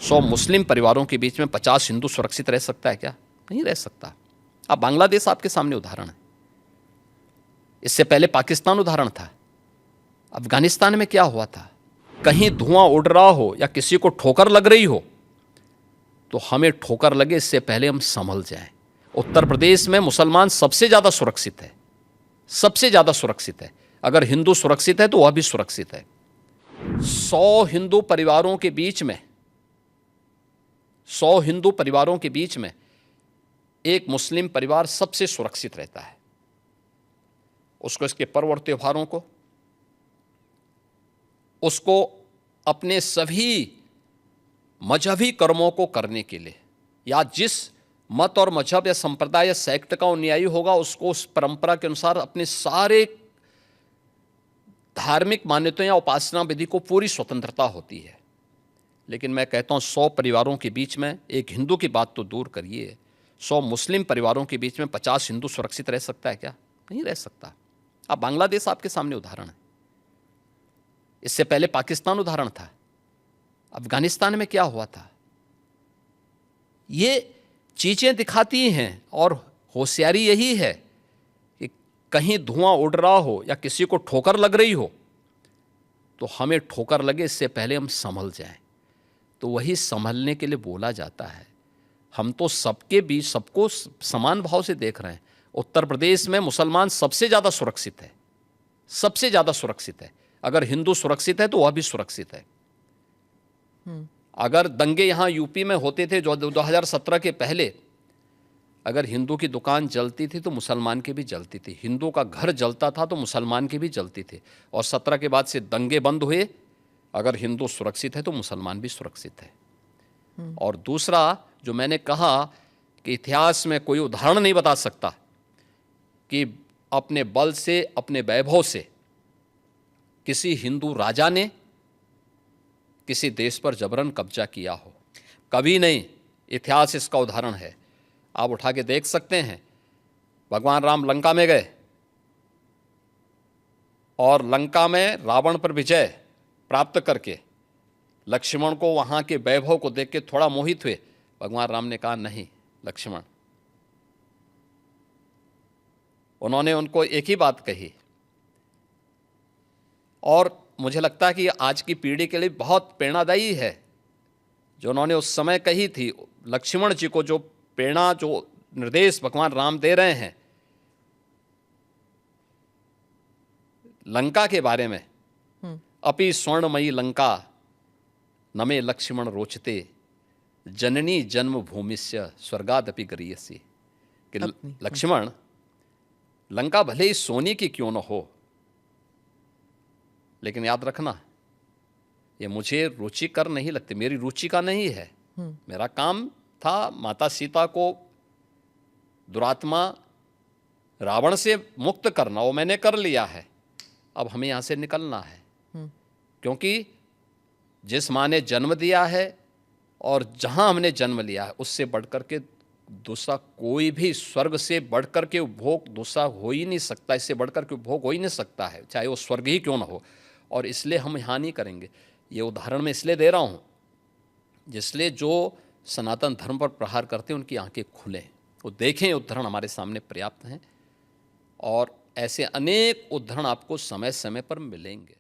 100 मुस्लिम परिवारों के बीच में 50 हिंदू सुरक्षित रह सकता है क्या? नहीं रह सकता। अब बांग्लादेश आपके सामने उदाहरण है, इससे पहले पाकिस्तान उदाहरण था। अफगानिस्तान में क्या हुआ था? कहीं धुआं उड़ रहा हो या किसी को ठोकर लग रही हो तो हमें ठोकर लगे इससे पहले हम संभल जाएं। उत्तर प्रदेश में मुसलमान सबसे ज़्यादा सुरक्षित है, सबसे ज़्यादा सुरक्षित है। अगर हिंदू सुरक्षित है तो वह भी सुरक्षित है। 100 हिंदू परिवारों के बीच में 100 हिंदू परिवारों के बीच में एक मुस्लिम परिवार सबसे सुरक्षित रहता है। उसको इसके पर्व और त्योहारों को, उसको अपने सभी मजहबी कर्मों को करने के लिए, या जिस मत और मजहब या संप्रदाय या सेक्ट का अनुयायी होगा उसको उस परंपरा के अनुसार अपने सारे धार्मिक मान्यताओं या उपासना विधि को पूरी स्वतंत्रता होती है। लेकिन मैं कहता हूँ 100 परिवारों के बीच में, एक हिंदू की बात तो दूर करिए, 100 मुस्लिम परिवारों के बीच में 50 हिंदू सुरक्षित रह सकता है क्या? नहीं रह सकता। अब बांग्लादेश आपके सामने उदाहरण है, इससे पहले पाकिस्तान उदाहरण था। अफगानिस्तान में क्या हुआ था? ये चीजें दिखाती हैं और होशियारी यही है कि कहीं धुआं उड़ रहा हो या किसी को ठोकर लग रही हो तो हमें ठोकर लगे इससे पहले हम संभल जाएं। तो वही संभलने के लिए बोला जाता है। हम तो सबके बीच सबको समान भाव से देख रहे हैं। उत्तर प्रदेश में मुसलमान सबसे ज़्यादा सुरक्षित है, सबसे ज़्यादा सुरक्षित है। अगर हिंदू सुरक्षित है तो वह भी सुरक्षित है। अगर दंगे यहाँ यूपी में होते थे जो 2017 के पहले, अगर हिंदू की दुकान जलती थी तो मुसलमान की भी जलती थी, हिंदू का घर जलता था तो मुसलमान की भी जलती थी। और 17 के बाद से दंगे बंद हुए। अगर हिंदू सुरक्षित है तो मुसलमान भी सुरक्षित है। और दूसरा जो मैंने कहा कि इतिहास में कोई उदाहरण नहीं बता सकता कि अपने बल से, अपने वैभव से किसी हिंदू राजा ने किसी देश पर जबरन कब्जा किया हो, कभी नहीं। इतिहास इसका उदाहरण है, आप उठा के देख सकते हैं। भगवान राम लंका में गए और लंका में रावण पर विजय प्राप्त करके लक्ष्मण को वहाँ के वैभव को देख के थोड़ा मोहित हुए। भगवान राम ने कहा नहीं लक्ष्मण, उन्होंने उनको एक ही बात कही और मुझे लगता है कि आज की पीढ़ी के लिए बहुत प्रेरणादायी है जो उन्होंने उस समय कही थी। लक्ष्मण जी को जो प्रेरणा, जो निर्देश भगवान राम दे रहे हैं लंका के बारे में, अपि स्वर्णमयी लंका न मे लक्ष्मण रोचते, जननी जन्मभूमिस्य स्वर्गादपि गरीयसी। कि लक्ष्मण, लंका भले ही सोने की क्यों न हो, लेकिन याद रखना ये मुझे रुचिकर नहीं लगती, मेरी रुचि का नहीं है। मेरा काम था माता सीता को दुरात्मा रावण से मुक्त करना, वो मैंने कर लिया है। अब हमें यहाँ से निकलना है, क्योंकि जिस माँ ने जन्म दिया है और जहाँ हमने जन्म लिया है उससे बढ़कर के दूसरा कोई भी, स्वर्ग से बढ़कर के उपभोग दूसरा हो ही नहीं सकता, इससे बढ़कर के उपभोग हो ही नहीं सकता है, चाहे वो स्वर्ग ही क्यों ना हो। और इसलिए हम यहाँ नहीं करेंगे। ये उदाहरण मैं इसलिए दे रहा हूँ जिसलिए जो सनातन धर्म पर प्रहार करते हैं उनकी आंखें खुलें, वो देखें। उदाहरण हमारे सामने पर्याप्त हैं और ऐसे अनेक उदाहरण आपको समय समय पर मिलेंगे।